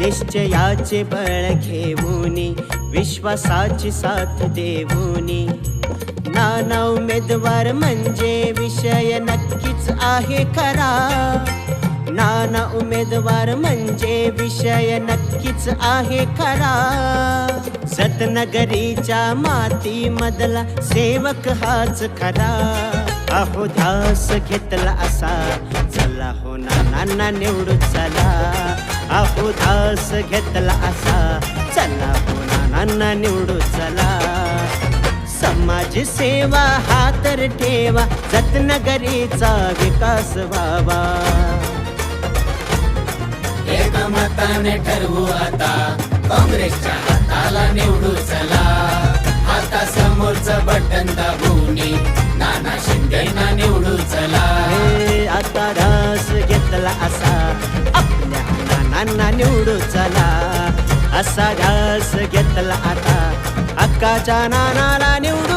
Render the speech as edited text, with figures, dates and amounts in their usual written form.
निश्चयाचे बळ घेऊनी विश्वासाची साथ देऊनी नाना उमेदवार म्हणजे विषय नक्कीच आहे खरा नाना उमेदवार म्हणजे विषय नक्कीच आहे खरा सतनगरीच्या मातीमधला सेवक हाच खरा अहो ध्यास घेतला असा चला हो नाना निवडू चला अहो ध्यास घेतला असा चला हो नाना निवडू चला समाज सेवा हा तर ठेवा रत्नागिरीचा विकास व्हावा एकमताने ठरवू आता काँग्रेसच्या हाताला निवडू चला आता समोरचं बटन दाबूनी नाना शिंदेना निवडू चला आता रस घेतला असा आपल्या नानांना निवडू चला असा रस घेतला आता अक्काच्या नानाला निवडू